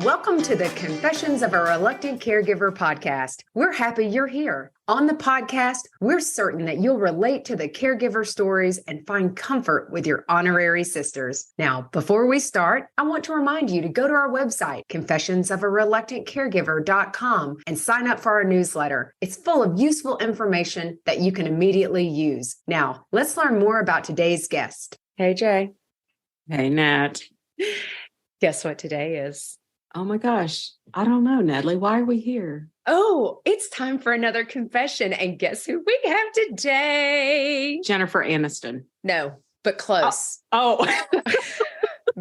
Welcome to the Confessions of a Reluctant Caregiver podcast. We're happy you're here. On the podcast, we're certain that you'll relate to the caregiver stories and find comfort with your honorary sisters. Now, before we start, I want to remind you to go to our website, confessionsofareluctantcaregiver.com, and sign up for our newsletter. It's full of useful information that you can immediately use. Now, let's learn more about today's guest. Hey, Jay. Hey, Nat. Guess what today is? Oh my gosh. I don't know, Natalie. Why are we here? Oh, it's time for another confession. And guess who we have today? Jennifer Aniston. No, but close. Oh.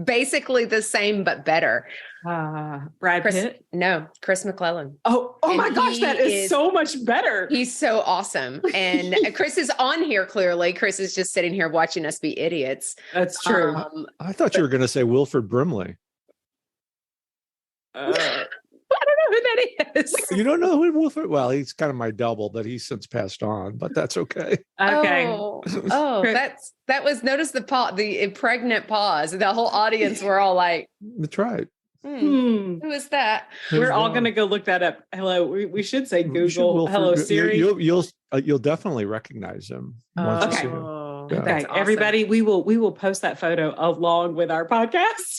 Basically the same, but better. Brad Pitt? No, Chris MacLellan. Oh my gosh, that is so much better. He's so awesome. And Chris is on here, clearly. Chris is just sitting here watching us be idiots. That's true. I thought you were going to say Wilford Brimley. I don't know who that is. You don't know who Wilford? Well, he's kind of my double, but he's since passed on, but that's okay. Okay. Notice the pregnant pause. The whole audience were all like, that's right. Who is that? We're all going to go look that up. Hello. We should say Google. Hello, Siri. You'll definitely recognize him. Once you see him. Okay, awesome. Everybody, we will post that photo along with our podcast.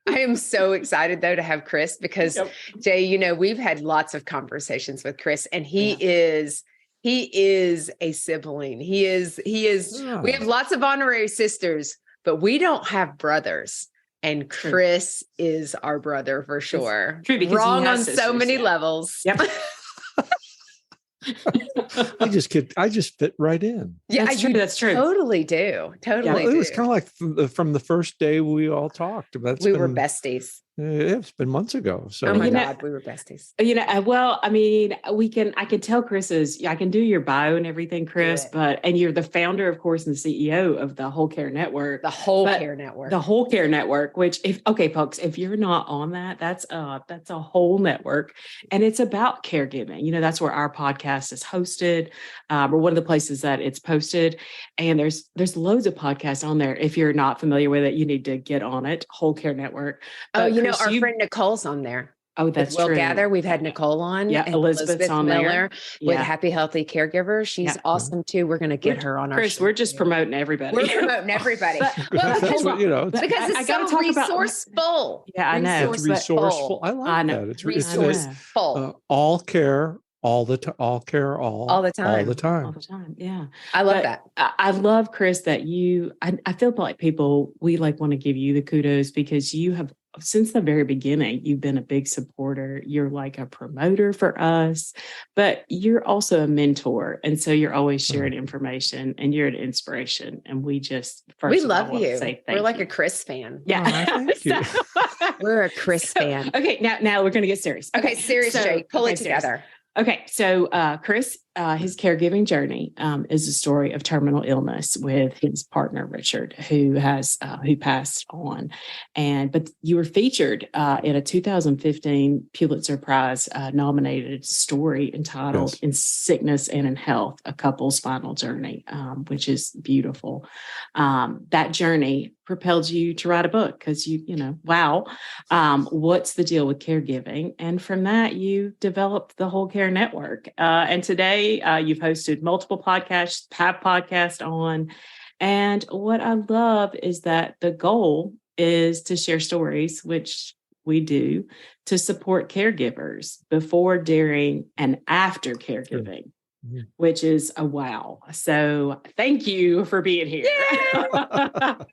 I am so excited though to have Chris because Jay, we've had lots of conversations with Chris and he is a sibling. He is, we have lots of honorary sisters, but we don't have brothers. And Chris is our brother for sure. True, because wrong on so many levels. Yep. I just fit right in. Yeah, that's true. Totally do. Totally. It was kind of like from the first day we all talked. We were besties. It's been months ago. So oh my God, we were besties. Well, I mean, I can tell Chris's, I can do your bio and everything, Chris, and you're the founder, of course, and the CEO of the Whole Care Network. The Whole Care Network, which folks, if you're not on that, that's a whole network and it's about caregiving. That's where our podcast is hosted, or one of the places that it's posted. And there's loads of podcasts on there. If you're not familiar with it, you need to get on it. Whole Care Network. Chris, our friend Nicole's on there. Oh, that's true. We'll Gather. We've had Nicole on. Yeah, and Elizabeth's on Miller there with Happy Healthy Caregivers. She's awesome too. We're going to get her on our Chris, show. we're just promoting everybty. We're promoting everybody. Because it's so resourceful. Yeah, I know. It's resourceful. I like that. It's resourceful. All care. All the time. All the time. Yeah. I love that. I love, Chris, that I feel like we want to give you the kudos because you have, since the very beginning, you've been a big supporter. You're like a promoter for us, but you're also a mentor. And so you're always sharing information and you're an inspiration. And we love you. We're like a Chris fan. Yeah. Thank you. We're a Chris fan. Okay. Now we're going to get serious. Okay. Serious, Jake. Pull it together. Okay, so Chris, his caregiving journey is a story of terminal illness with his partner Richard, who passed on, but you were featured in a 2015 Pulitzer Prize nominated story entitled "In Sickness and in Health: A Couple's Final Journey," which is beautiful. That journey propelled you to write a book because what's the deal with caregiving? And from that, you developed the Whole Care Network. And today you've hosted multiple podcasts, have podcasts on. And what I love is that the goal is to share stories, which we do, to support caregivers before, during, and after caregiving. Which is a wow. So thank you for being here.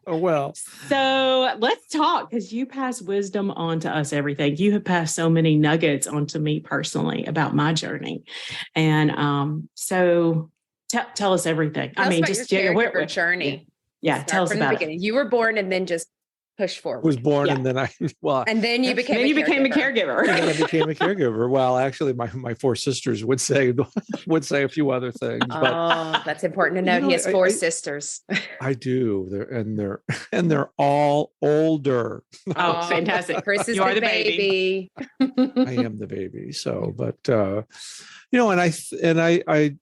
Oh, well. So let's talk because you pass wisdom on to us, everything. You have passed so many nuggets onto me personally about my journey. And so tell us everything. Tell us about your caregiver journey. Yeah. Tell us about it. Beginning. You were born and then just push forward. Was born and then and then you became a caregiver. And then I became a caregiver. Well, actually, my four sisters would say a few other things. But, that's important to note. He has four sisters. I do. They're all older. Oh, fantastic! Chris is the baby. I am the baby. So, but and I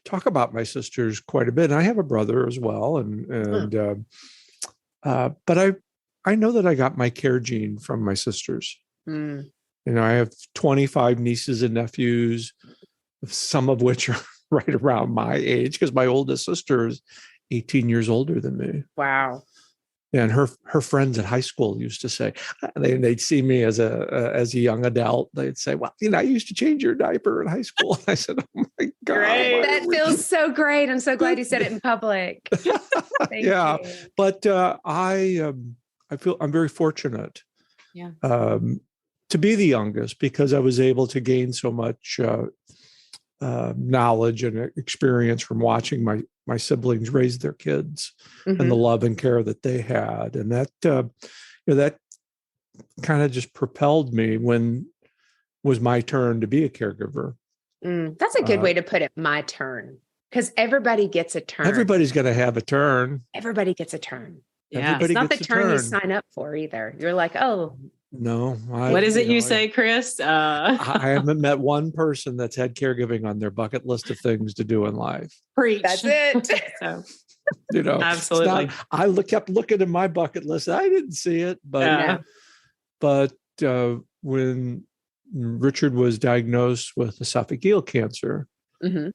talk about my sisters quite a bit. And I have a brother as well, but I know that I got my care gene from my sisters. Mm. I have 25 nieces and nephews, some of which are right around my age, because my oldest sister is 18 years older than me. Wow. And her friends at high school used to say, they'd see me as a young adult. They'd say, well, I used to change your diaper in high school. And I said, oh my God. Great. That feels so great. I'm so glad you said it in public. Thank you. But I feel I'm very fortunate to be the youngest, because I was able to gain so much knowledge and experience from watching my siblings raise their kids, and the love and care that they had. And that, that kind of just propelled me when it was my turn to be a caregiver. That's a good way to put it. My turn. Because everybody gets a turn. Everybody's going to have a turn. Everybody gets a turn. Yeah. It's not the turn you sign up for either. You're like, oh. No. What is it you say, Chris? I haven't met one person that's had caregiving on their bucket list of things to do in life. Preach. That's it. So, absolutely. I kept looking at my bucket list. I didn't see it, but when Richard was diagnosed with esophageal cancer, we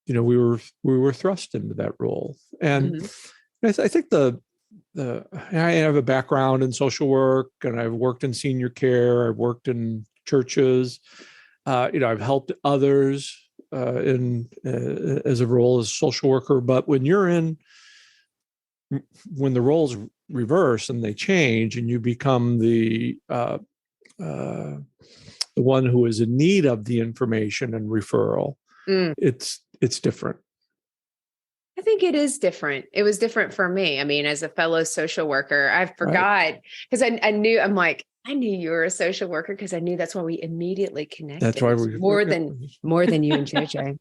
were thrust into that role. And I think I have a background in social work, and I've worked in senior care. I've worked in churches. I've helped others as a role as a social worker. But when the roles reverse and they change, and you become the one who is in need of the information and referral, it's different. I think it is different. It was different for me. I mean, as a fellow social worker, I forgot because I knew you were a social worker, because I knew that's why we immediately connected. That's why we more than you and JJ.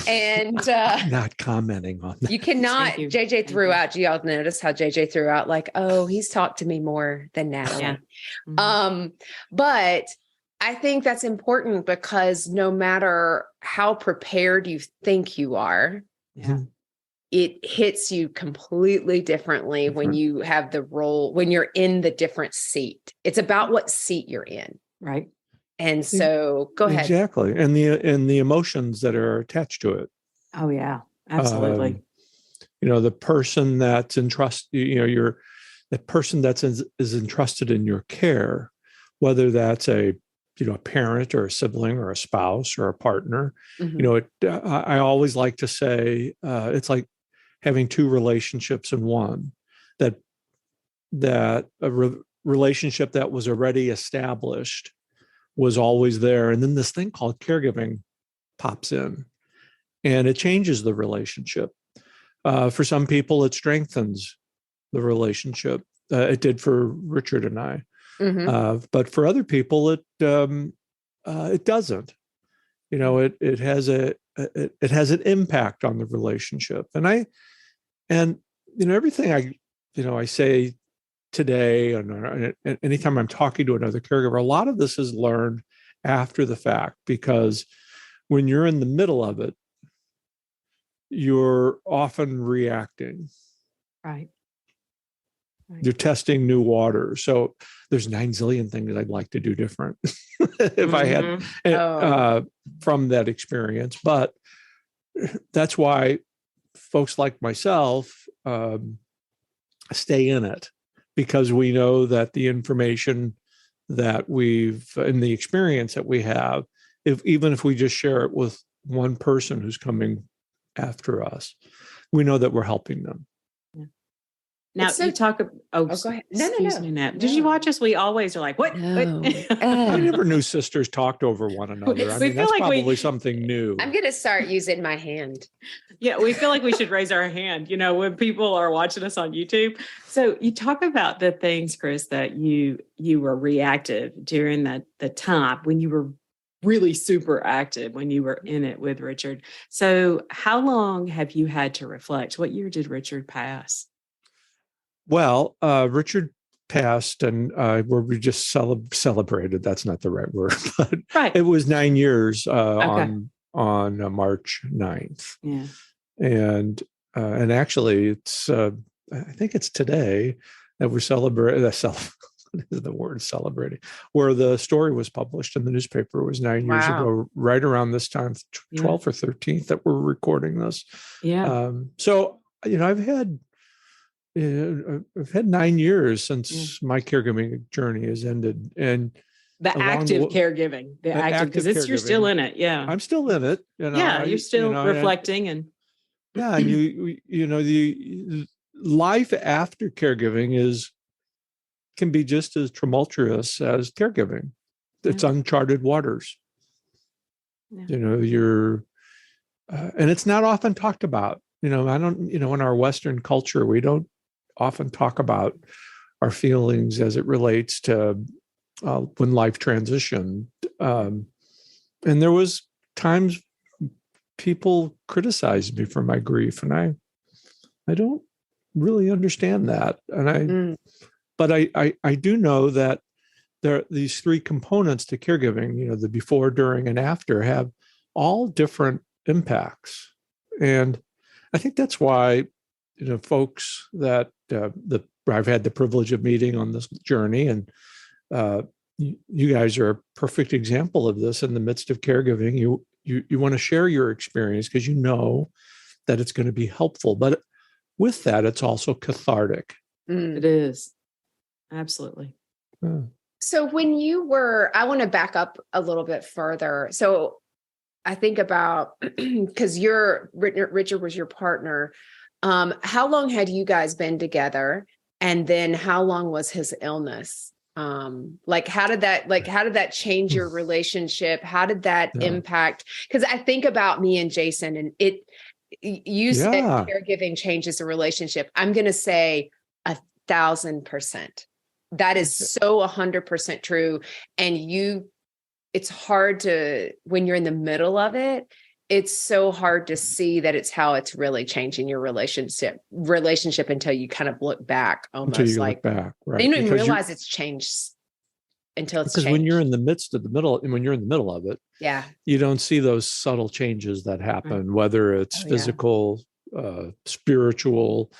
And I'm not commenting on that. You cannot. JJ threw out. You all notice how JJ threw out like, oh, he's talked to me more than Natalie. Yeah. But I think that's important, because no matter how prepared you think you are, it hits you completely differently when you have the role, when you're in the different seat. It's about what seat you're in. Right. And so go ahead. Exactly. And the emotions that are attached to it. Oh yeah, absolutely. The person that's entrusted, the person that's is entrusted in your care, whether that's a parent or a sibling or a spouse or a partner, I always like to say, it's like having two relationships in one, that a relationship that was already established was always there. And then this thing called caregiving pops in, and it changes the relationship. For some people, it strengthens the relationship. It did for Richard and I. But for other people, it doesn't. It has an impact on the relationship. And everything I say today, and anytime I'm talking to another caregiver, a lot of this is learned after the fact, because when you're in the middle of it, you're often reacting. Right. You're testing new water. So there's 9 zillion things I'd like to do different if I had from that experience. But that's why folks like myself stay in it, because we know that the information that and the experience that we have, even if we just share it with one person who's coming after us, we know that we're helping them. Now you talk. Go ahead. Excuse me, Nat. Did you watch us? We always are like, what? No. I never knew sisters talked over one another. I mean, that's like probably something new. I'm going to start using my hand. Yeah, we feel like we should raise our hand, when people are watching us on YouTube. So you talk about the things, Chris, that you were reactive during the time when you were really super active, when you were in it with Richard. So how long have you had to reflect? What year did Richard pass? Well, Richard passed, and we just celebrated. That's not the right word, but it was 9 years on March 9th. Yeah, and actually, it's I think it's today. that we're celebrating. The word celebrating, where the story was published in the newspaper was 9 years ago, right around this time, 12th or 13th that we're recording this. Yeah. So, I've had 9 years since my caregiving journey has ended, and the active caregiving, because you're still in it. Yeah. I'm still in it. You're still reflecting and the life after caregiving can be just as tumultuous as caregiving. It's uncharted waters. You're, and it's not often talked about. In our Western culture, we don't often talk about our feelings as it relates to when life transitioned. And there was times people criticized me for my grief, and I don't really understand that. And but I do know that there are these three components to caregiving, the before, during, and after, have all different impacts. And I think that's why, folks that I've had the privilege of meeting on this journey, and you guys are a perfect example of this in the midst of caregiving. You want to share your experience because you know that it's going to be helpful. But with that, it's also cathartic. It is. Absolutely. Yeah. So I want to back up a little bit further. So I think about, because Richard was your partner. How long had you guys been together? And then how long was his illness? How did that change your relationship? How did that impact? Because I think about me and Jason, and you said caregiving changes a relationship. I'm going to say 1,000%. That is so 100% true. And it's hard when you're in the middle of it, it's so hard to see that it's how it's really changing your relationship until you kind of look back, almost look back, right? You don't even realize it's changed until it's changed. Because when you're in the middle of it, you don't see those subtle changes that happen, whether it's physical, spiritual,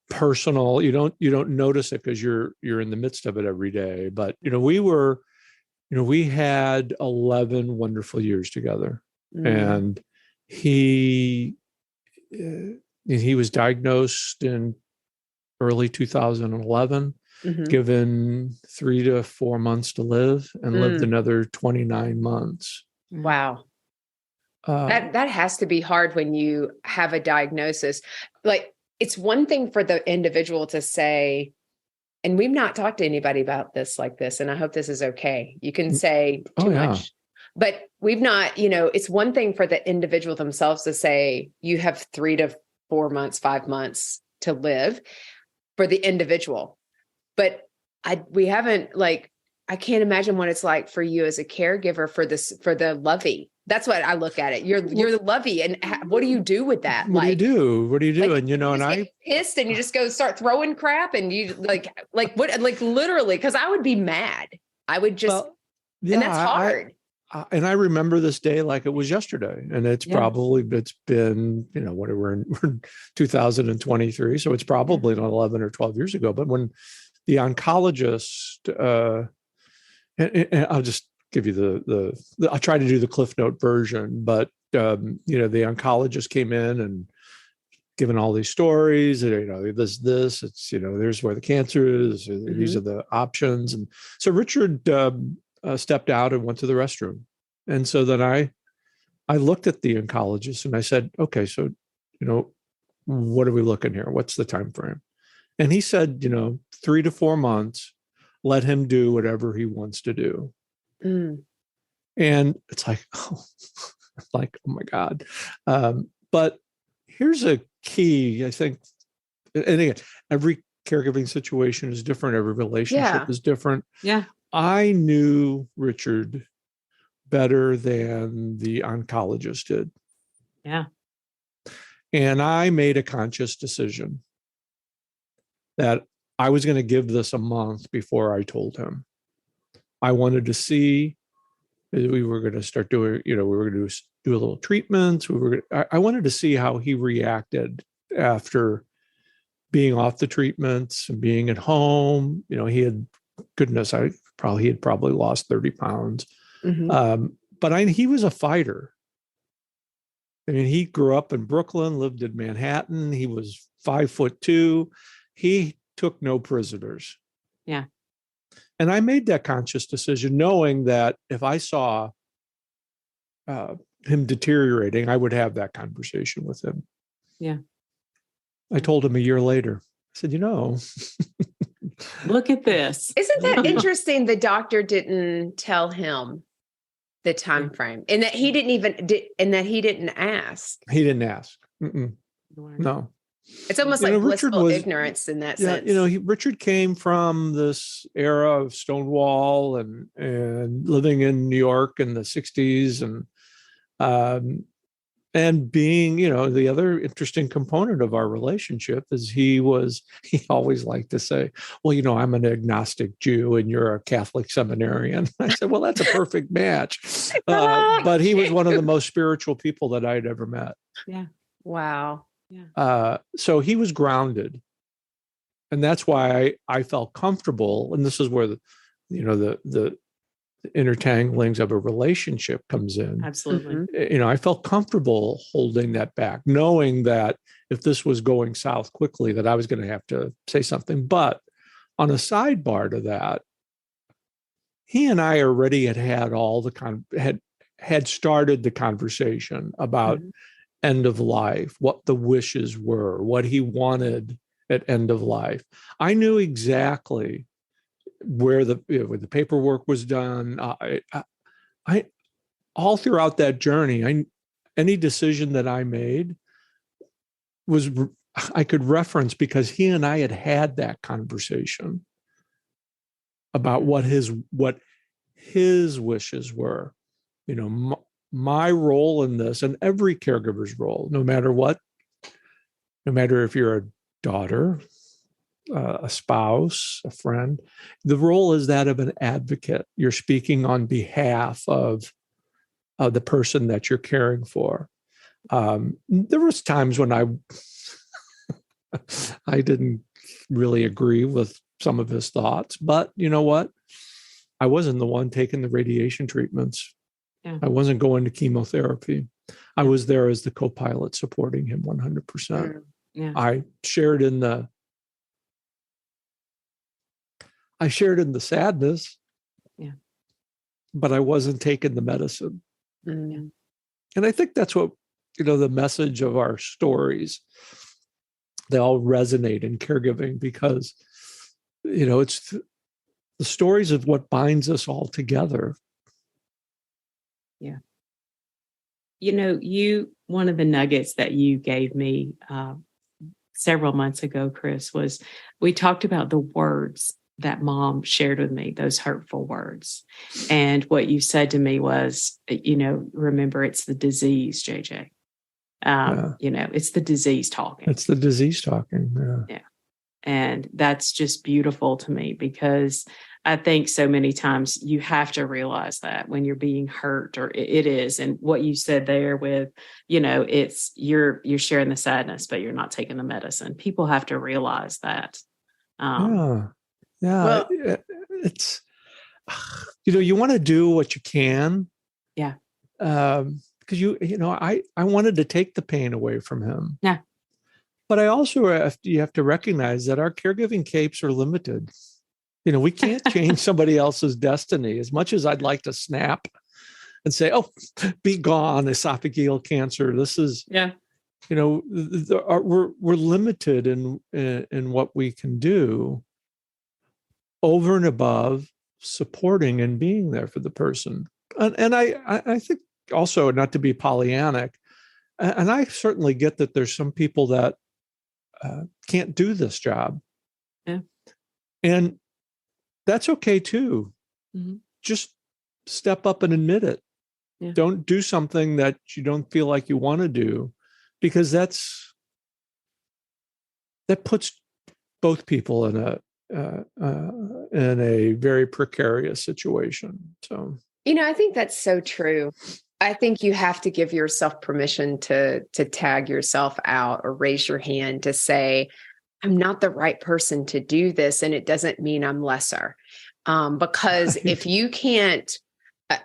personal. You don't notice it because you're in the midst of it every day. But we had 11 wonderful years together, and he was diagnosed in early 2011, given 3 to 4 months to live, and lived another 29 months. Wow. That has to be hard when you have a diagnosis. Like, it's one thing for the individual to say, and we've not talked to anybody about this like this, and I hope this is okay. You can say too much, but we've not, it's one thing for the individual themselves to say, you have 3 to 4 months, 5 months to live for the individual. But we haven't, I can't imagine what it's like for you as a caregiver for the lovey. That's what I look at it. You're the lovey, and what do you do with that? What do you do? And and I pissed, and you just go start throwing crap, and you literally, because I would be mad. I would just, and that's hard. And I remember this day like it was yesterday, and it's been, we're in 2023, so it's probably 11 or 12 years ago. But when the oncologist, and I'll just give you I'll try to do the Cliff Note version, but the oncologist came in and given all these stories, this, it's, there's where the cancer is, these are the options. And so Richard stepped out and went to the restroom. And so then I looked at the oncologist and I said, okay, so, what are we looking here? What's the time frame? And he said, 3 to 4 months, let him do whatever he wants to do. And it's like, oh my God. But here's a key, I think, and again, every caregiving situation is different. Every relationship is different. Yeah. I knew Richard better than the oncologist did. Yeah. And I made a conscious decision that I was going to give this a month before I told him. I wanted to see, we were going to start doing, we were going to do a little treatments. I wanted to see how he reacted after being off the treatments and being at home. He had, goodness, he had probably lost 30 pounds. But he was a fighter. I mean, he grew up in Brooklyn, lived in Manhattan. He was 5'2". He took no prisoners. Yeah. And I made that conscious decision, knowing that if I saw him deteriorating, I would have that conversation with him. Yeah. I told him a year later. I said, look at this. Isn't that interesting? The doctor didn't tell him the time frame, and that he didn't ask. He didn't ask. No. It's almost like blissful ignorance in that sense. Richard came from this era of Stonewall and living in New York in the 60s and being, the other interesting component of our relationship is he always liked to say, well, I'm an agnostic Jew and you're a Catholic seminarian. I said, well, that's a perfect match. But he was one of the most spiritual people that I'd ever met. Yeah. Wow. Yeah. So he was grounded. And that's why I felt comfortable. And this is where the intertanglings of a relationship comes in. Absolutely. I felt comfortable holding that back, knowing that if this was going south quickly, that I was going to have to say something. But on a sidebar to that, he and I already had all the had started the conversation about end of life, what the wishes were, what he wanted at end of life. I knew exactly where the paperwork was done. I all throughout that journey, any decision that I made I could reference because he and I had that conversation about what his wishes were. My role in this, and every caregiver's role, no matter if you're a daughter, a spouse, a friend, the role is that of an advocate. You're speaking on behalf of the person that you're caring for. There was times when I didn't really agree with some of his thoughts, but you know what? I wasn't the one taking the radiation treatments. Yeah. I wasn't going to chemotherapy. I was there as the co-pilot supporting him 100%. Yeah. I shared in the sadness, but I wasn't taking the medicine. Mm. And I think that's what, the message of our stories, they all resonate in caregiving because, it's the stories of what binds us all together. Yeah. One of the nuggets that you gave me several months ago, Chris, was we talked about the words that Mom shared with me, those hurtful words. And what you said to me was, remember, it's the disease, JJ. It's the disease talking. It's the disease talking. Yeah. And that's just beautiful to me because I think so many times you have to realize that when you're being hurt, or it is. And what you said there with, it's you're sharing the sadness, but you're not taking the medicine. People have to realize that. Yeah. Well, It's, you want to do what you can. Yeah. Because I wanted to take the pain away from him. Yeah. But I also you have to recognize that our caregiving capes are limited. We can't change somebody else's destiny. As much as I'd like to snap and say, "Oh, be gone, esophageal cancer." This is, we're limited in what we can do over and above supporting and being there for the person. And I think also, not to be Pollyannic, and I certainly get that there's some people that can't do this job. Yeah. And that's okay too. Mm-hmm. Just step up and admit it. Yeah. Don't do something that you don't feel like you want to do, because that puts both people in a very precarious situation. So, I think that's so true. I think you have to give yourself permission to tag yourself out or raise your hand to say, I'm not the right person to do this. And it doesn't mean I'm lesser. Because if you can't,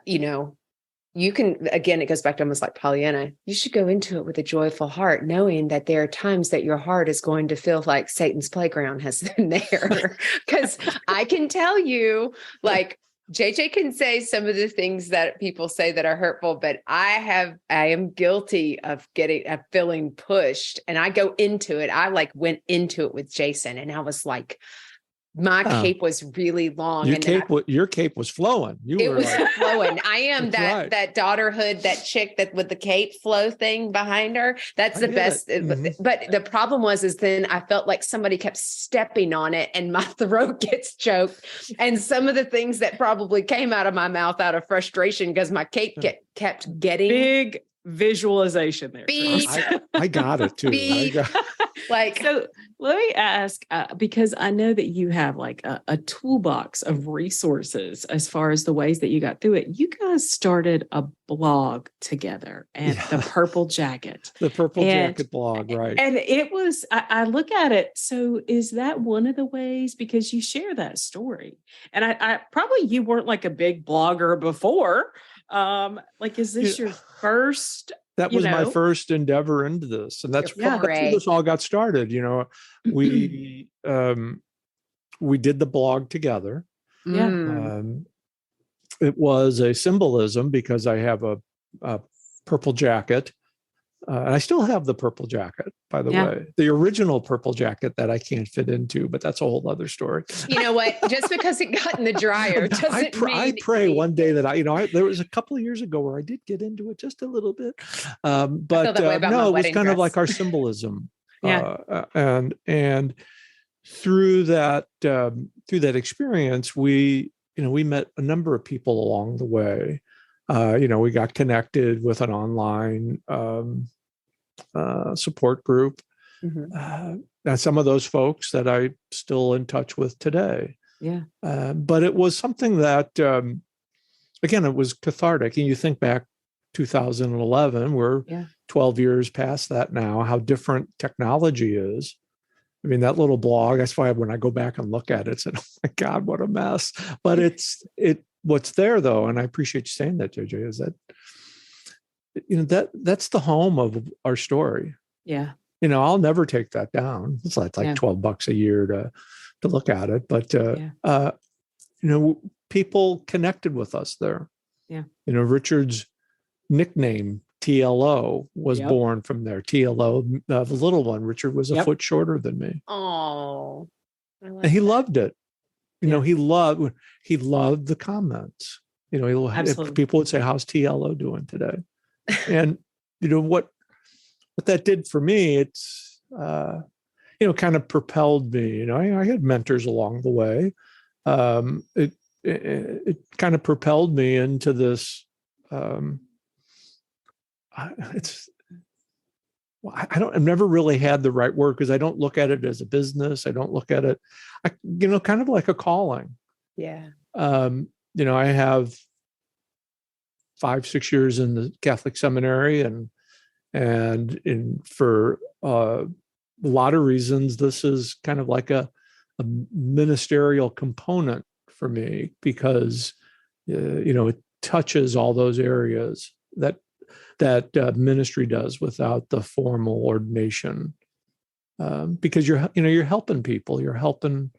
you can, again, it goes back to almost like Pollyanna, you should go into it with a joyful heart, knowing that there are times that your heart is going to feel like Satan's playground has been there. Because I can tell you, like, JJ can say some of the things that people say that are hurtful, but I am guilty of feeling pushed, and I go into it. I went into it with Jason, and I was like, my cape was really long. Your cape was flowing. It was flowing. I am that daughterhood, that chick that with the cape flow thing behind her. That's the best. Mm-hmm. But the problem is then I felt like somebody kept stepping on it and my throat gets choked. And some of the things that probably came out of my mouth out of frustration because my cape kept getting big visualization there. I got it too. So let me ask, because I know that you have like a toolbox of resources as far as the ways that you got through it. You guys started a blog together, and the Purple Jacket. The Purple Jacket blog, right. And it was, I look at it. So is that one of the ways, because you share that story? And I probably, you weren't like a big blogger before. Is this your first? That was my first endeavor into this. And that's where this all got started. We did the blog together. Yeah. It was a symbolism because I have a purple jacket. And I still have the purple jacket, by the way, the original purple jacket that I can't fit into, but that's a whole other story. You know what? Just because it got in the dryer doesn't mean I pray one day that there was a couple of years ago where I did get into it just a little bit. But no, it was kind of like our symbolism. And through that experience, we met a number of people along the way. We got connected with an online support group. Mm-hmm. And some of those folks that I'm still in touch with today. Yeah. But it was something that, again, it was cathartic. And you think back 2011, we're 12 years past that now, how different technology is. I mean, that little blog, that's why when I go back and look at it, it's, oh my God, what a mess. But what's there though, and I appreciate you saying that, JJ, is that that's the home of our story. Yeah. I'll never take that down. It's like $12 a year to look at it, but people connected with us there. Yeah. Richard's nickname TLO was born from there. TLO, the little one. Richard was a foot shorter than me. Oh, and he loved it. He loved the comments. People would say, "How's TLO doing today?" And what that did for me, it's kind of propelled me. I had mentors along the way. It kind of propelled me into this. I've never really had the right word because I don't look at it as a business. I don't look at it, kind of like a calling. Yeah. I have 5-6 years in the Catholic seminary and for a lot of reasons, this is kind of like a ministerial component for me because, it touches all those areas that ministry does without the formal ordination, because you're helping people. You're helping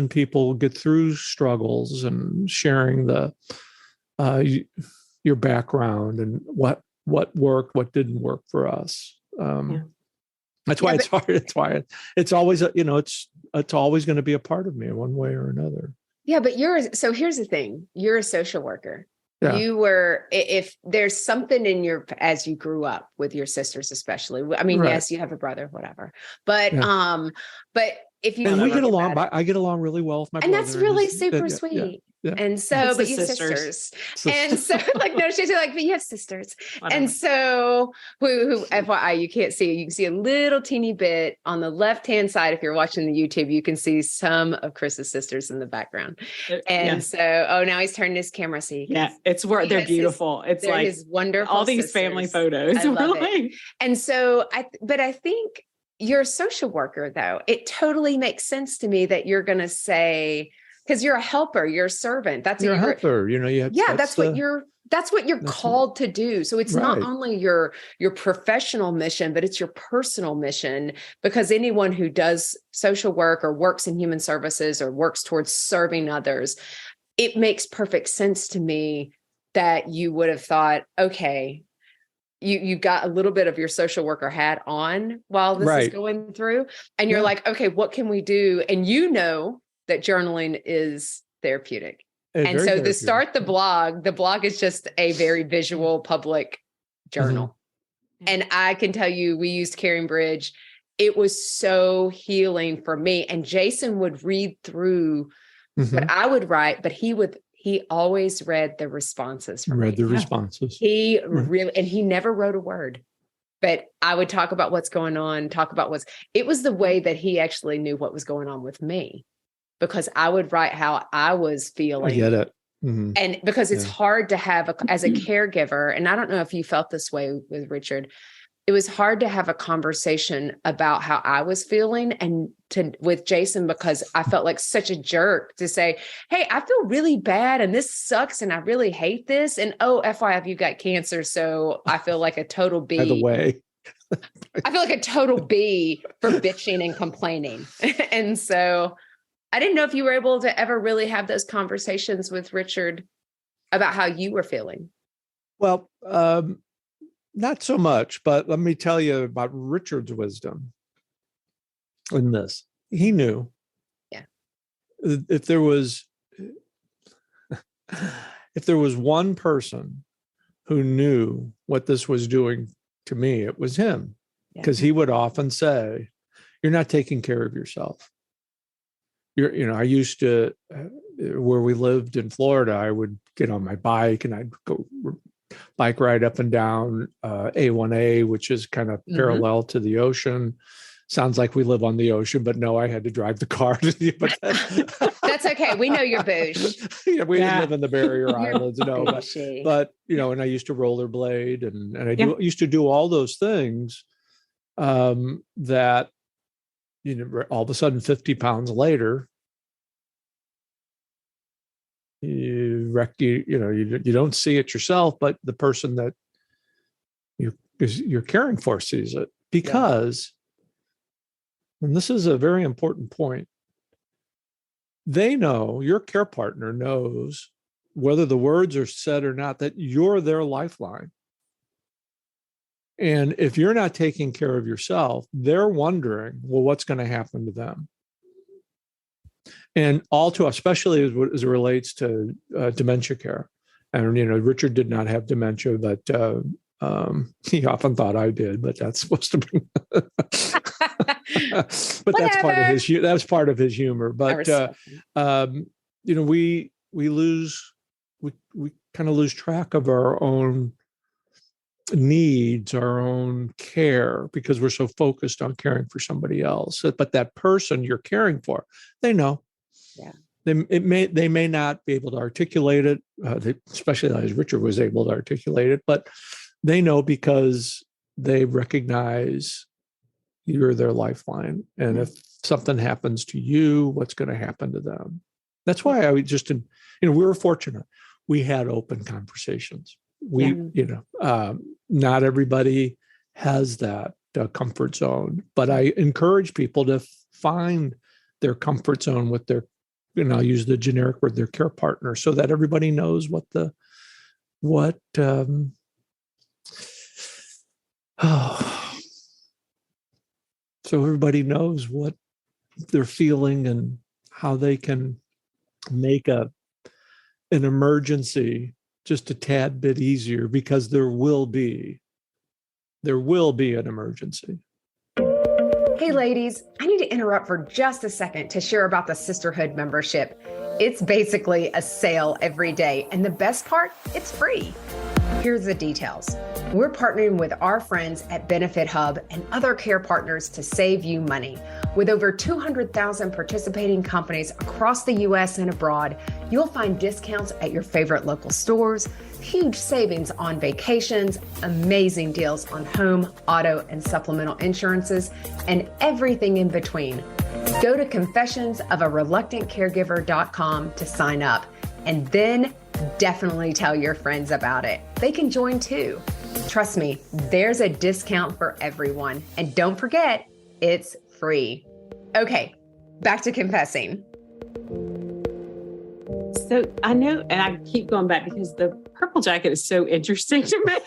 people get through struggles and sharing your background and what worked, what didn't work for us. That's why it's hard. It's why it's always it's always going to be a part of me in one way or another. Yeah, but so here's the thing: you're a social worker. Yeah. You were, if there's something as you grew up with your sisters, especially, I mean, yes, you have a brother, whatever, but if you, and we get along, I get along really well with my brother. And that's really super sweet. Yeah. And so, but you have sisters. And so no, she's like, but you have sisters. Whatever. And so who FYI, you can't see, you can see a little teeny bit on the left-hand side. If you're watching the YouTube, you can see some of Chris's sisters in the background. And so, now he's turning his camera. So you can it's where they're beautiful. It's like his wonderful all these sisters. family photos. I love it. And so I think, you're a social worker, though. It totally makes sense to me that you're going to say, because you're a helper, you're a servant. That's you're a helper. You know, that's what you're called to do. So it's not only your professional mission, but it's your personal mission, because anyone who does social work or works in human services or works towards serving others, it makes perfect sense to me that you would have thought, okay, you got a little bit of your social worker hat on while this is going through. And you're like, okay, what can we do? And you know that journaling is therapeutic. And so to start the blog is just a very visual public journal. Mm-hmm. And I can tell you, we used Caring Bridge. It was so healing for me. And Jason would read through what I would write, but he always read the responses for me. Read the responses. He really, and he never wrote a word, but I would talk about what's going on, it was the way that he actually knew what was going on with me, because I would write how I was feeling. I get it. Mm-hmm. And because it's hard to have, as a caregiver, and I don't know if you felt this way with Richard, it was hard to have a conversation about how I was feeling with Jason, because I felt like such a jerk to say, hey, I feel really bad and this sucks and I really hate this. And FYI, you've got cancer. So I feel like a total B. By the way. I feel like a total B for bitching and complaining. And so I didn't know if you were able to ever really have those conversations with Richard about how you were feeling. Well, not so much, but let me tell you about Richard's wisdom in this. He knew. Yeah. If there was one person who knew what this was doing to me, it was him. Because he would often say, you're not taking care of yourself. I used to, where we lived in Florida, I would get on my bike and I'd go bike ride up and down A1A, which is kind of parallel to the ocean. Sounds like we live on the ocean, but no, I had to drive the car. That's okay. We know you're bouge. We didn't live in the barrier islands, no. But and I used to rollerblade and I used to do all those things that, all of a sudden 50 pounds later, you don't see it yourself, but the person that you're caring for sees it, because, and this is a very important point, they know, your care partner knows, whether the words are said or not, that you're their lifeline. And if you're not taking care of yourself, they're wondering, well, what's going to happen to them? And all too, especially as it relates to dementia care. And, Richard did not have dementia, but he often thought I did, but that's supposed to be, but that's part of his humor. But, we kind of lose track of our own needs, our own care, because we're so focused on caring for somebody else. But that person you're caring for, they know. Yeah. They may not be able to articulate it, especially as Richard was able to articulate it, but they know, because they recognize you're their lifeline. And if something happens to you, what's going to happen to them? That's why we were fortunate. We had open conversations. Not everybody has that comfort zone, but I encourage people to find their comfort zone with their, I'll use the generic word, their care partner, so that everybody knows so everybody knows what they're feeling and how they can make an emergency just a tad bit easier, because there will be an emergency. Hey ladies, I need to interrupt for just a second to share about the Sisterhood membership. It's basically a sale every day, and the best part, it's free. Here's the details. We're partnering with our friends at Benefit Hub and other care partners to save you money. With over 200,000 participating companies across the U.S. and abroad, you'll find discounts at your favorite local stores, huge savings on vacations, amazing deals on home, auto, and supplemental insurances, and everything in between. Go to confessionsofareluctantcaregiver.com to sign up, and then definitely tell your friends about it. They can join too. Trust me, there's a discount for everyone. And don't forget, it's free. Okay, back to confessing. So I know, and I keep going back because the purple jacket is so interesting to me.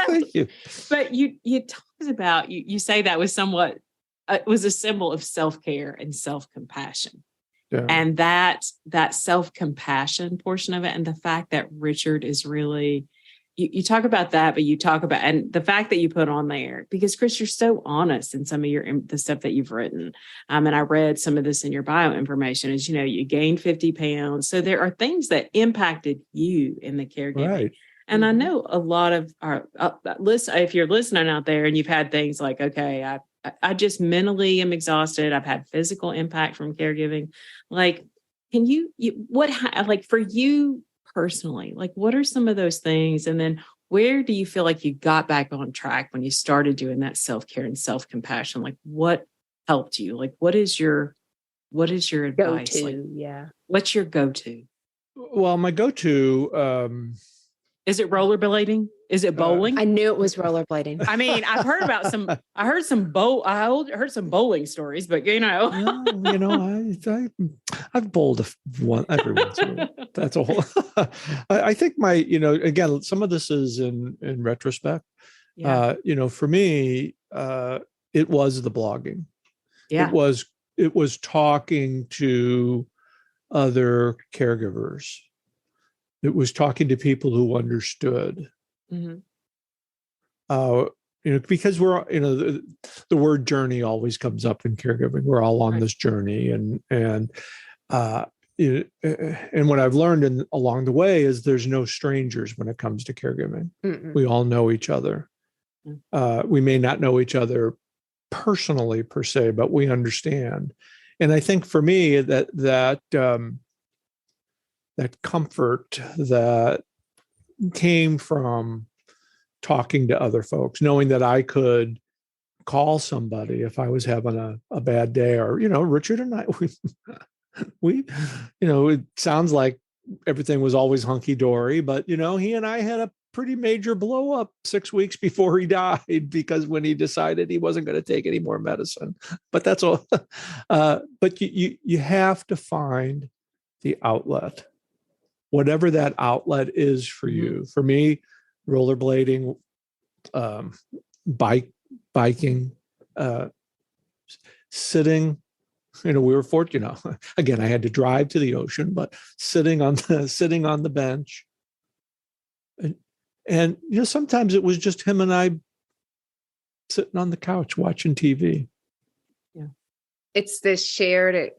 Thank you. But you talked about, you say that was somewhat, it was a symbol of self-care and self-compassion. Yeah. And that self-compassion portion of it, and the fact that Richard is really, you talk about that, but you talk about, and the fact that you put on there, because Chris, you're so honest in some of the stuff that you've written. And I read some of this in your bio information is, you gained 50 pounds. So there are things that impacted you in the caregiving. Right. And I know a lot of our if you're listening out there and you've had things like, okay, I just mentally am exhausted. I've had physical impact from caregiving. Like, can like for you personally, like what are some of those things? And then where do you feel like you got back on track when you started doing that self-care and self-compassion? Like what helped you? Like, what is your advice? Go-to, like, yeah. What's your go-to? Well, my go-to, is it rollerblading? Is it bowling? I knew it was rollerblading. I mean, I've heard about I heard some bowling stories, but I've bowled one every once in a while. That's a whole. I think again, some of this is in retrospect. Yeah. For me, it was the blogging. Yeah. It was talking to other caregivers. It was talking to people who understood. Mm-hmm. Because we're, the word journey always comes up in caregiving. We're all on this journey, and what I've learned along the way is there's no strangers when it comes to caregiving. Mm-mm. We all know each other. We may not know each other personally per se, but we understand. And I think for me that comfort that came from talking to other folks, knowing that I could call somebody if I was having a bad day, or, Richard and I, we it sounds like everything was always hunky dory, but, he and I had a pretty major blow up 6 weeks before he died, because when he decided he wasn't going to take any more medicine, but that's all. But you have to find the outlet, whatever that outlet is for you. For me, rollerblading, biking, sitting. We were fortunate. Again, I had to drive to the ocean, but sitting on the bench, and sometimes it was just him and I sitting on the couch watching TV. Yeah, it's those shared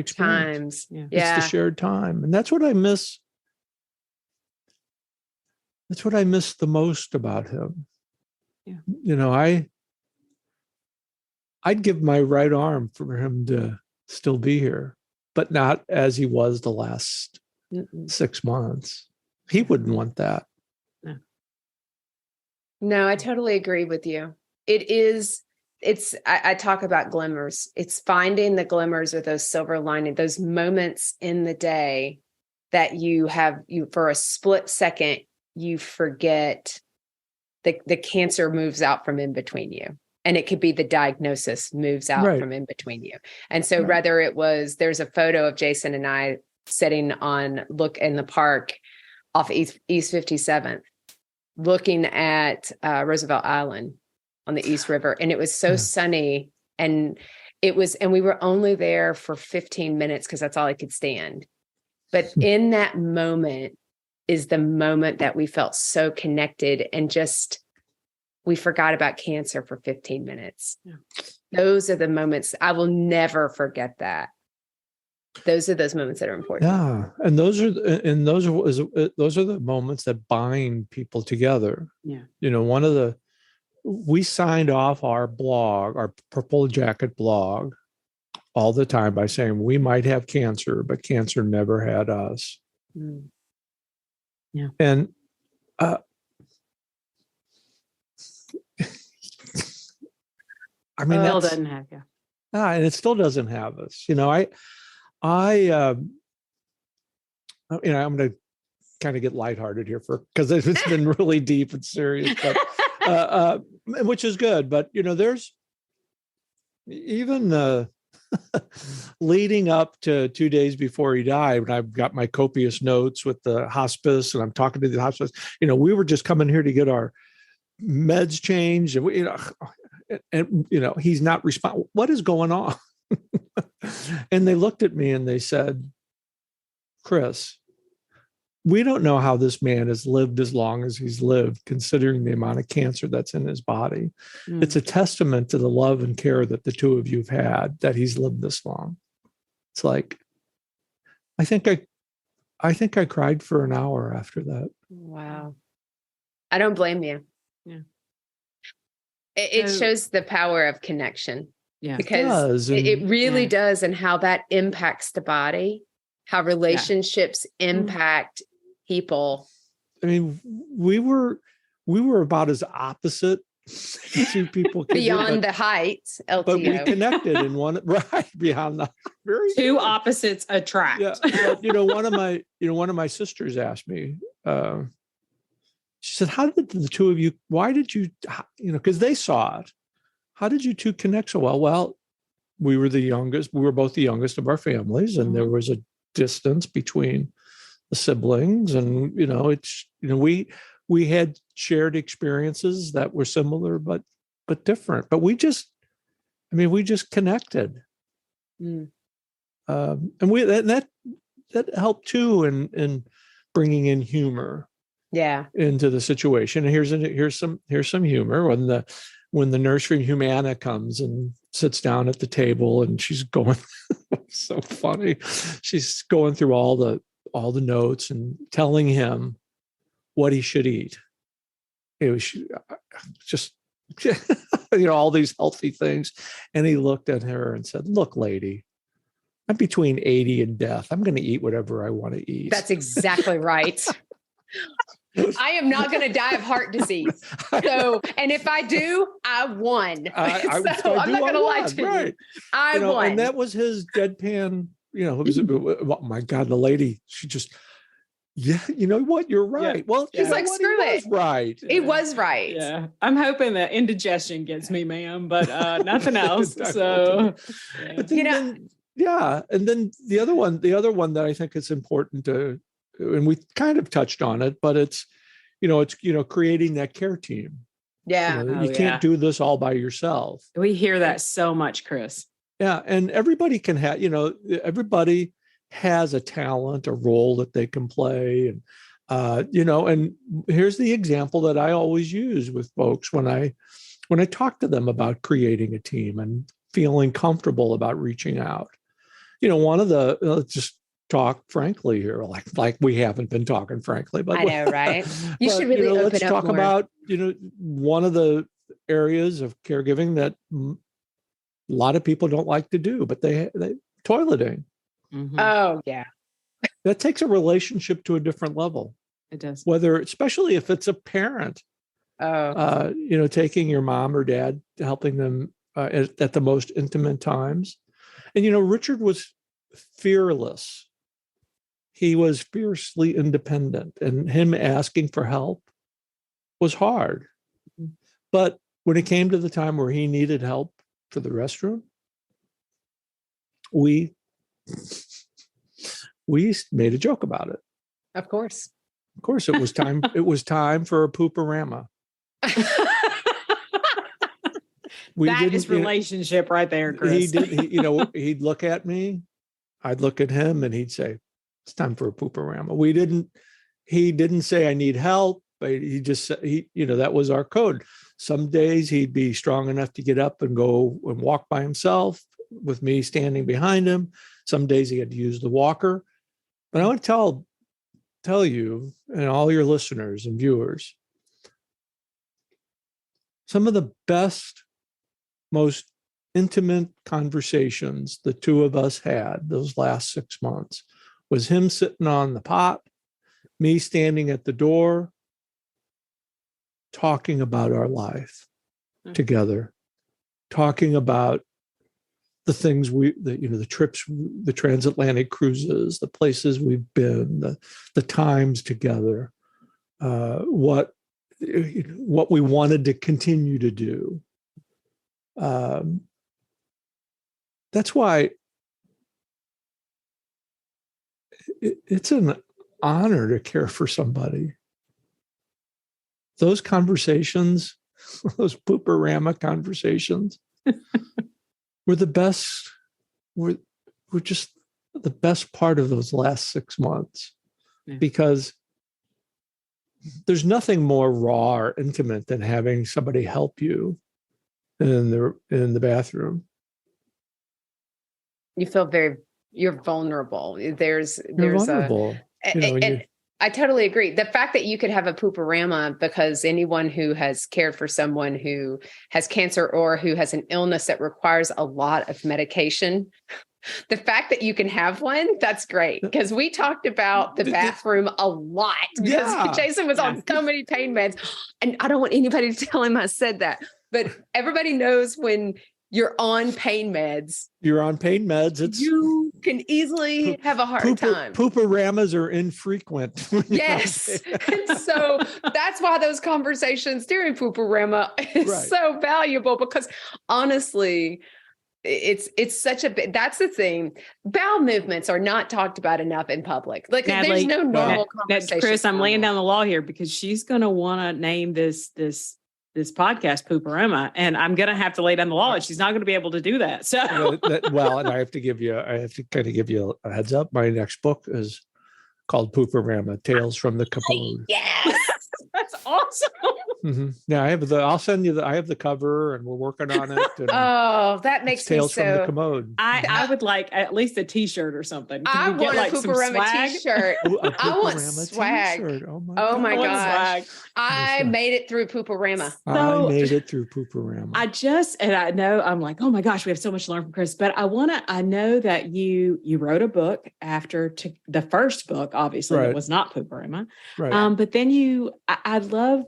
times. Yeah. It's the shared time, and that's what I miss. That's what I miss the most about him. Yeah. I'd give my right arm for him to still be here, but not as he was the last 6 months. He wouldn't want that. No, I totally agree with you. I talk about glimmers. It's finding the glimmers or those silver lining, those moments in the day that you for a split second, you forget the cancer moves out from in between you. And it could be the diagnosis moves out from in between you. And so whether there's a photo of Jason and I sitting look in the park off East 57th, looking at Roosevelt Island on the East River. And it was so sunny, and we were only there for 15 minutes because that's all I could stand. But in that moment is the moment that we felt so connected, and just, we forgot about cancer for 15 minutes. Yeah. Those are the moments I will never forget. That those are those moments that are important. Yeah, and those are the moments that bind people together. Yeah, we signed off our blog, our Purple Jacket blog, all the time by saying we might have cancer, but cancer never had us. Yeah. And I mean, still doesn't have you. And it still doesn't have us. I'm going to kind of get lighthearted here because it's been really deep and serious, but which is good. But there's even leading up to 2 days before he died, when I've got my copious notes with the hospice, and I'm talking to the hospice. We were just coming here to get our meds changed, and he's not responding. What is going on? And they looked at me and they said, Chris, we don't know how this man has lived as long as he's lived, considering the amount of cancer that's in his body. It's a testament to the love and care that the two of you have had, that he's lived this long. It's like, I think I cried for an hour after that. Wow. I don't blame you. Yeah. It shows the power of connection. Yeah. Because it really does, and how that impacts the body, how relationships impact people. I mean, we were about as opposite two people beyond the heights, LTO. But we connected in one beyond the very two good. Opposites attract. Yeah, but, one of my sisters asked me. She said, "How did the two of you? Why did you? Because they saw it. How did you two connect so well?" Well, we were the youngest. We were both the youngest of our families, and there was a distance between the siblings, and we had shared experiences that were similar but different. But we just connected, and that helped too in bringing in humor, into the situation. And here's some humor when the nurse from Humana comes and sits down at the table, and she's going so funny. She's going through all the notes and telling him what he should eat. It was just all these healthy things. And he looked at her and said, "Look, lady, I'm between 80 and death. I'm going to eat whatever I want to eat." That's exactly right. I am not going to die of heart disease. So, and if I do, I won. I'm not going to lie to you. I won. And that was his deadpan, oh my God, the lady, she just, you know what? You're right. Yeah. Well, he's like, screw it. Right. It was right. Yeah. I'm hoping that indigestion gets me, ma'am, but nothing else. So, but then, and then the other one that I think is important to, and we kind of touched on it, but it's creating that care team. Yeah. You can't do this all by yourself. We hear that so much, Chris. Yeah. And everybody can have, everybody has a talent, a role that they can play. And, and here's the example that I always use with folks when I talk to them about creating a team and feeling comfortable about reaching out. One of the, let's just talk frankly here, like we haven't been talking frankly, but I know, right? You should really open let's up talk more. About, one of the areas of caregiving that a lot of people don't like to do, but they toileting. Mm-hmm. Oh yeah. That takes a relationship to a different level. It does. Especially if it's a parent, taking your mom or dad, helping them at the most intimate times. And, Richard was fearless. He was fiercely independent, and him asking for help was hard. Mm-hmm. But when it came to the time where he needed help for the restroom, we made a joke about it. Of course, it was time. It was time for a pooperama. That is relationship right there, Chris. He'd look at me, I'd look at him, and he'd say, "It's time for a pooperama." He didn't say, "I need help." But he just said, that was our code. Some days he'd be strong enough to get up and go and walk by himself with me standing behind him. Some days he had to use the walker. But I want to tell you and all your listeners and viewers, some of the best, most intimate conversations the two of us had those last 6 months was him sitting on the pot me standing at the door, talking about our life together, talking about the things the trips, the transatlantic cruises, the places we've been, the times together, what we wanted to continue to do. That's why it's an honor to care for somebody. Those conversations, those pooperama conversations, were the best. Were just the best part of those last 6 months, because there's nothing more raw or intimate than having somebody help you in the bathroom. You feel you're vulnerable. There's vulnerable. And I totally agree. The fact that you could have a pooperama, because anyone who has cared for someone who has cancer or who has an illness that requires a lot of medication, the fact that you can have one, that's great. Because we talked about the bathroom a lot, because Jason was on so many pain meds. And I don't want anybody to tell him I said that, but everybody knows when you're on pain meds. You can easily have a hard time. Pooperamas are infrequent. Yes. And so that's why those conversations during pooperama is so valuable, because honestly, it's such that's the thing. Bowel movements are not talked about enough in public. Like, Natalie, there's no normal conversation. Chris, I'm laying down the law here, because she's going to want to name this podcast Pooperama, and I'm going to have to lay down the law, and she's not going to be able to do that. So, and I have to kind of give you a heads up. My next book is called Pooperama: Tales from the Commode. Yes. That's awesome. Mm-hmm. Yeah, I'll send you I have the cover, and we're working on it. That makes me Tales from the Commode. I would like at least a T-shirt or something. I want a Pooperama T-shirt. I want swag. T-shirt. Oh my gosh. I made it through Pooperama. I made it through Pooperama. I know I'm like, oh my gosh, we have so much to learn from Chris. But I know that you wrote a book after the first book, obviously, that was not Pooperama. Right. But then I love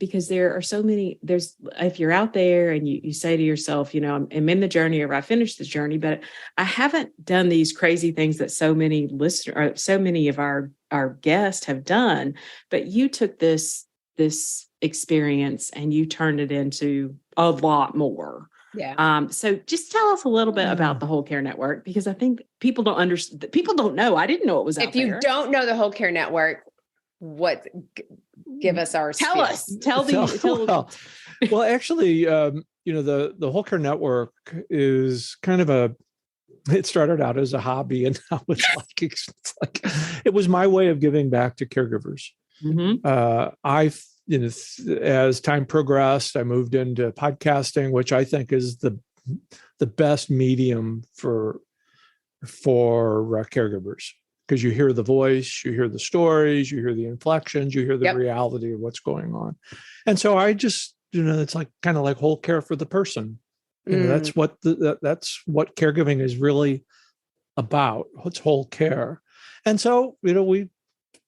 because there are so many, if you're out there and you say to yourself, I'm in the journey, or I finished the journey, but I haven't done these crazy things that so many listeners, or so many of our guests have done. But you took this experience and you turned it into a lot more. Yeah. So just tell us a little bit about the Whole Care Network, because I think people don't understand. People don't know. I didn't know it was out there. If you don't know the Whole Care Network, give us our tell spiel. us. Well, actually, the Whole Care Network is kind of it started out as a hobby, and now it's like it was my way of giving back to caregivers. Mm-hmm. As time progressed, I moved into podcasting, which I think is the best medium for caregivers. Because you hear the voice, you hear the stories, you hear the inflections, you hear the reality of what's going on. And so I just, it's like kind of like whole care for the person. That's what what caregiving is really about. It's whole care. And so, we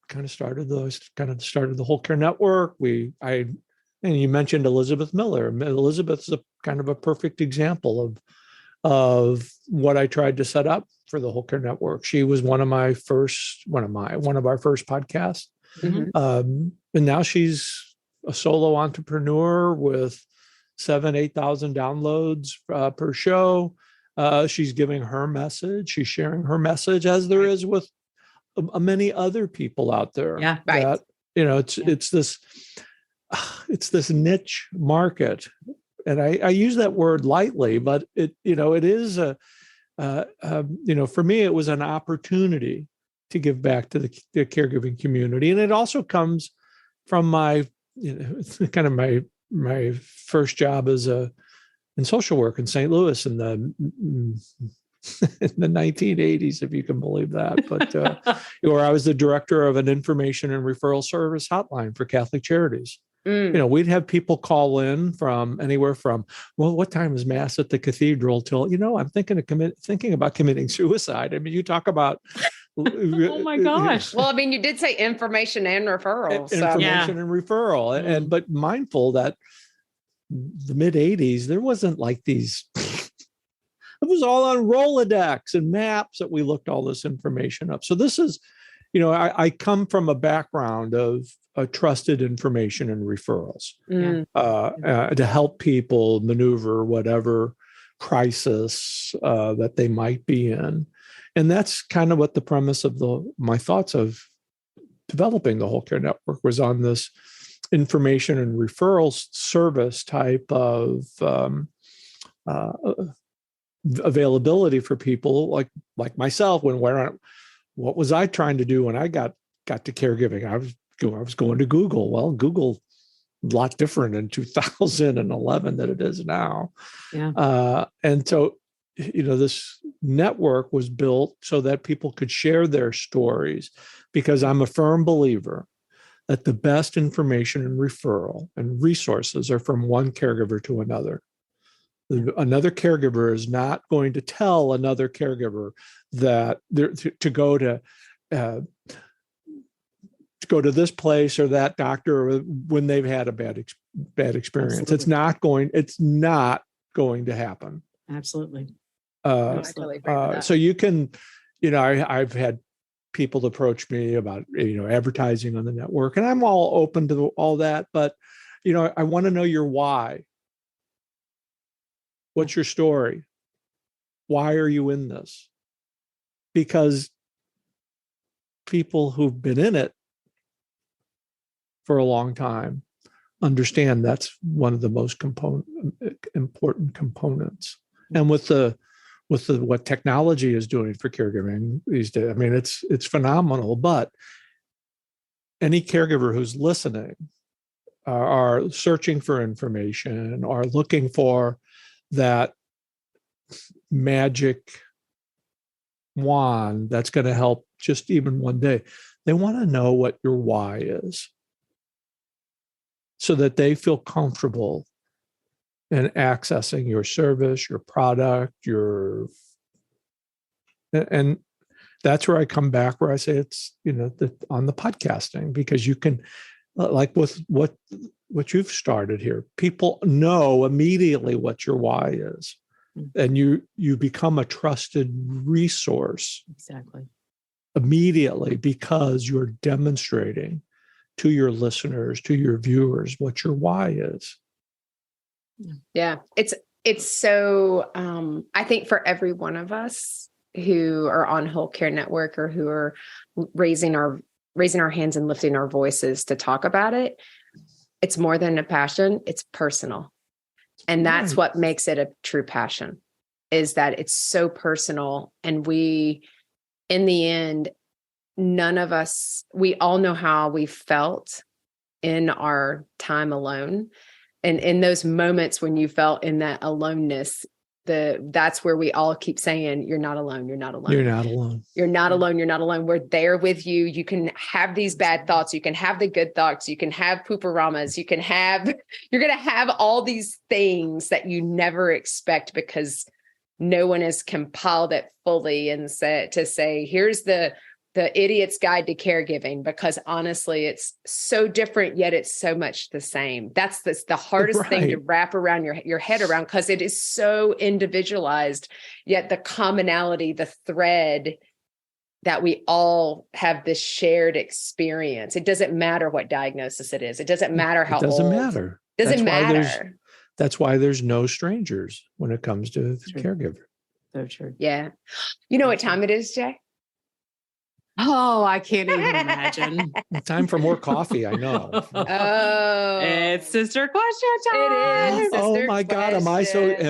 kind of started the Whole Care Network. And you mentioned Elizabeth Miller. Elizabeth's a kind of a perfect example of what I tried to set up for the Whole Care Network. She was one of our first podcasts. Mm-hmm. And now she's a solo entrepreneur with 8,000 downloads per show. She's giving her message. She's sharing her message, as there is with many other people out there. Yeah, right. It's this niche market. And I use that word lightly, but it is for me, it was an opportunity to give back to the caregiving community. And it also comes from my first job in social work in St. Louis in the 1980s, if you can believe that. But where I was the director of an information and referral service hotline for Catholic charities. We'd have people call in from anywhere from, well, what time is mass at the cathedral, till, I'm thinking about committing suicide. I mean, you talk about Oh my gosh. Well, I mean, you did say information and referral. Information and referral. And but mindful that the mid 80s, there wasn't like these, it was all on Rolodex and maps that we looked all this information up. So this is, I come from a background of trusted information and referrals to help people maneuver whatever crisis that they might be in. And that's kind of what the premise of my thoughts of developing the Whole Care Network was, on this information and referrals service type of availability for people like myself. What was I trying to do when I got to caregiving? I was going to Google. Well, Google, a lot different in 2011 than it is now. Yeah. And so, this network was built so that people could share their stories, because I'm a firm believer that the best information and referral and resources are from one caregiver to another. Another caregiver is not going to tell another caregiver that to go to this place or that doctor when they've had a bad experience. Absolutely. It's not going to happen. Absolutely. So you can, I've had people approach me about, advertising on the network, and I'm all open to all that, but, I want to know your why. What's your story? Why are you in this? Because people who've been in it for a long time understand that's one of the most important components. And with what technology is doing for caregiving these days, I mean, it's phenomenal. But any caregiver who's listening are searching for information, are looking for that magic wand that's going to help just even one day. They want to know what your why is, so that they feel comfortable in accessing your service, your product, and that's where I come back, where I say it's, on the podcasting, because you can, like with what you've started here, people know immediately what your why is. And you become a trusted resource. Exactly. Immediately, because you're demonstrating to your listeners, to your viewers, what your why is. Yeah. It's so, I think for every one of us who are on Whole Care Network, or who are raising our hands and lifting our voices to talk about it, it's more than a passion, it's personal. And that's what makes it a true passion, is that it's so personal. And we, in the end, none of us, we all know how we felt in our time alone. And in those moments when you felt in that aloneness, that's where we all keep saying, you're not alone. You're not alone. You're not alone. You're not alone. You're not alone. We're there with you. You can have these bad thoughts. You can have the good thoughts. You can have pooperamas. you're going to have all these things that you never expect, because no one has compiled it fully and say, here's the idiot's guide to caregiving, because honestly, it's so different, yet it's so much the same. That's the hardest thing to wrap around your head around, because it is so individualized, yet the commonality, the thread, that we all have this shared experience. It doesn't matter what diagnosis it is. It doesn't matter how old. It doesn't matter. Doesn't matter. That's why there's no strangers when it comes to the caregiver. So true. Yeah. You know what time it is, Jay? Oh, I can't even imagine. Time for more coffee, I know. Oh, it's sister question time. It is. Oh my God. Am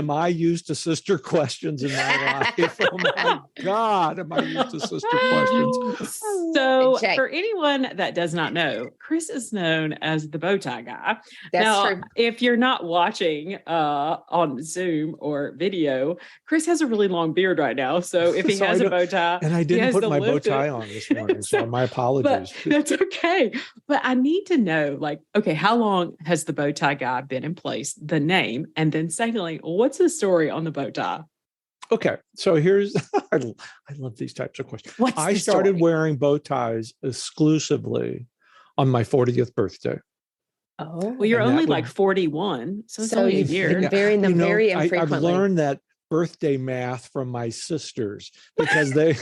I used to sister questions in my life? Oh my God. Am I used to sister questions? So for anyone that does not know, Chris is known as the bow tie guy. That's true. If you're not watching on Zoom or video, Chris has a really long beard right now. So if he has a bow tie, and I didn't put my bow tie on this morning, so my apologies. That's okay. But I need to know, how long has the bow tie guy been in place, the name? And then secondly, what's the story on the bow tie? Okay, so here's I love these types of questions. What's I the started story? wearing bow ties exclusively on my 40th birthday. Oh, Well, you're And that only would- like 41, so it's so only a you've year. been wearing them very I've infrequently. learned that birthday math from my sisters because they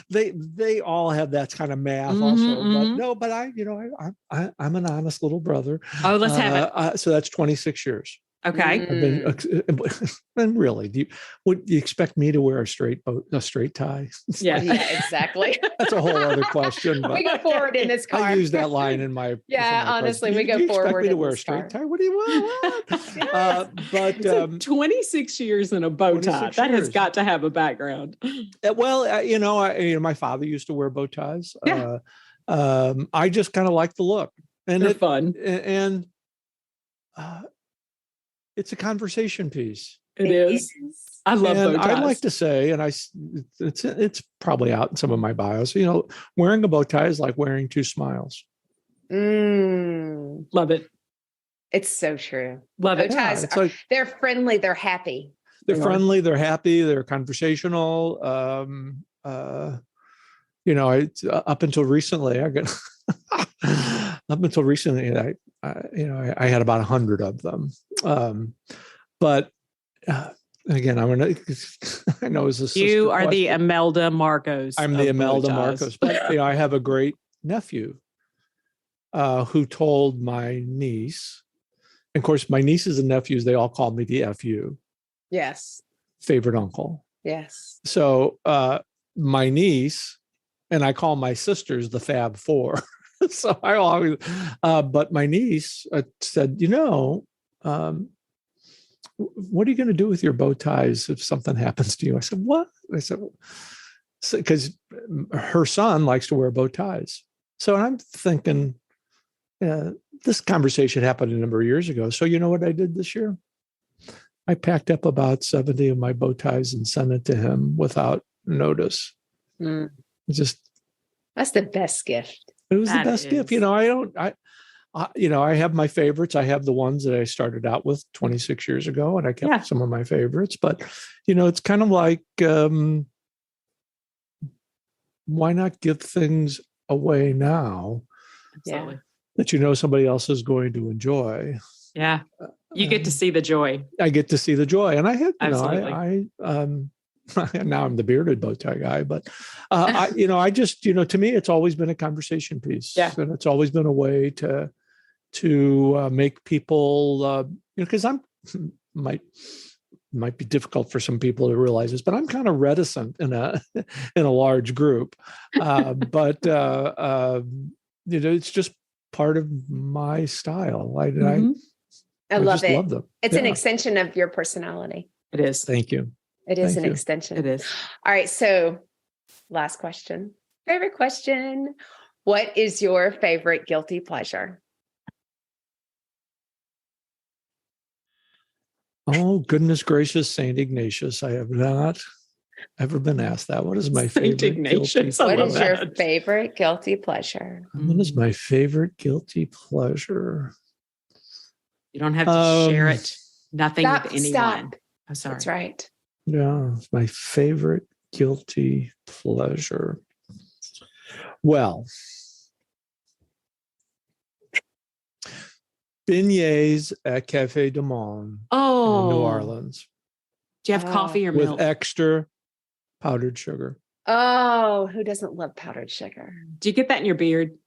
they all have that kind of math also. But I'm an honest little brother. Oh, let's have it. So that's 26 years. Okay. I've been, and really, would you expect me to wear a straight tie? Yeah. Yeah, exactly. That's a whole other question. But We go forward in this car. I use that line in my. Yeah, honestly, we go do you expect forward me to in wear a this straight car. tie? What do you want? But So 26 years in a bow tie. 26 That has years. got to have a background. My father used to wear bow ties. Yeah. I just kind of like the look, and They're fun. and it's a conversation piece. It is. I love bow ties. I'd like to say, and it's probably out in some of my bios. Wearing a bow tie is like wearing two smiles. Love it. It's so true. Love it. Bow ties they're friendly. They're happy. They're friendly. They're happy. They're conversational. Up until recently, I had about 100 of them. But again, I know is this you are the Imelda Marcos. I'm the Imelda Marcos, but I have a great nephew who told my niece. And of course, my nieces and nephews, they all call me the FU. Yes. Favorite uncle. Yes. So my niece and I call my sisters the Fab Four. So I always, but my niece said, what are you going to do with your bow ties if something happens to you? I said, what? I said, because her son likes to wear bow ties. So I'm thinking, this conversation happened a number of years ago. So you know what I did this year? I packed up about 70 of my bow ties and sent it to him without notice. That's the best gift. It was the best gift. I have my favorites. I have the ones that I started out with 26 years ago, and I kept some of my favorites. But, it's kind of like, why not give things away now that somebody else is going to enjoy? Yeah. You get to see the joy. I get to see the joy. And I had, Absolutely. now I'm the bearded bow tie guy, but I just, to me, it's always been a conversation piece. Yeah. And it's always been a way to make people, because might be difficult for some people to realize this, but I'm kind of reticent in a large group. But it's just part of my style. I love it. Love them. It's an extension of your personality. It is. Thank you. It is an extension. It is. All right. So last question. Favorite question. What is your favorite guilty pleasure? Oh, goodness gracious, St. Ignatius. I have not ever been asked that. What is my favorite guilty pleasure? What is your favorite guilty pleasure? What is my favorite guilty pleasure? You don't have to share it. Nothing with anyone. Stop. I'm sorry. That's right. Yeah, my favorite guilty pleasure. Well, beignets at Café du Monde in New Orleans. Do you have coffee or milk? With extra powdered sugar. Oh, who doesn't love powdered sugar? Do you get that in your beard?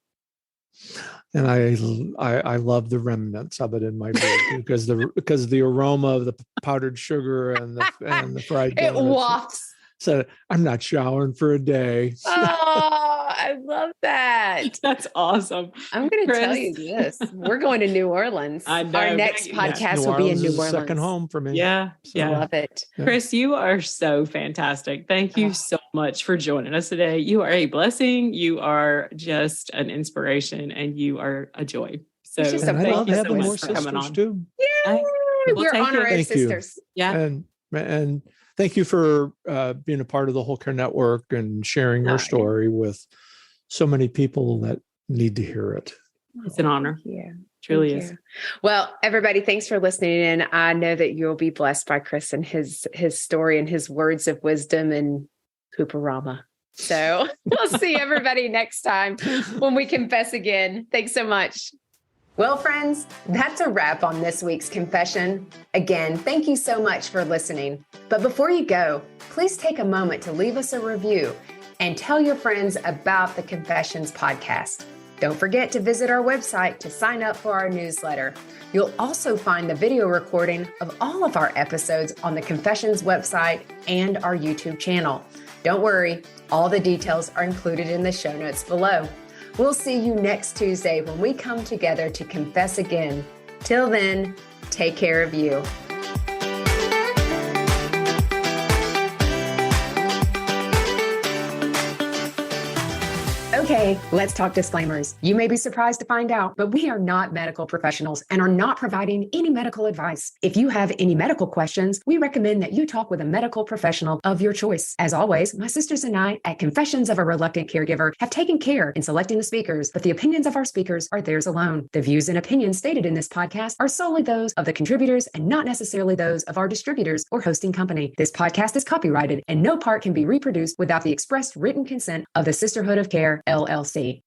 And I love the remnants of it in my beard because the aroma of the powdered sugar and the fried donuts. It wafts. So I'm not showering for a day. Oh, I love that. That's awesome. I'm going to tell you this. We're going to New Orleans. I know. Our next podcast will be in New Orleans. Second home for me. Yeah. So, I love it. Yeah. Chris, you are so fantastic. Thank you so much for joining us today. You are a blessing. You are just an inspiration and you are a joy. So thank you so much for coming on. Too. Yeah. We're honorary sisters. Yeah. And thank you for being a part of the Whole Care Network and sharing your story with so many people that need to hear it. It's an honor. Yeah. Truly Thank is. you. Well, everybody, thanks for listening in. I know that you'll be blessed by Chris and his story and his words of wisdom and Pooparama. So we'll see everybody next time when we confess again. Thanks so much. Well, friends, that's a wrap on this week's confession. Again, thank you so much for listening. But before you go, please take a moment to leave us a review and tell your friends about the Confessions podcast. Don't forget to visit our website to sign up for our newsletter. You'll also find the video recording of all of our episodes on the Confessions website and our YouTube channel. Don't worry, all the details are included in the show notes below. We'll see you next Tuesday when we come together to confess again. Till then, take care of you. Okay, let's talk disclaimers. You may be surprised to find out, but we are not medical professionals and are not providing any medical advice. If you have any medical questions, we recommend that you talk with a medical professional of your choice. As always, my sisters and I at Confessions of a Reluctant Caregiver have taken care in selecting the speakers, but the opinions of our speakers are theirs alone. The views and opinions stated in this podcast are solely those of the contributors and not necessarily those of our distributors or hosting company. This podcast is copyrighted and no part can be reproduced without the expressed written consent of the Sisterhood of Care, LLC.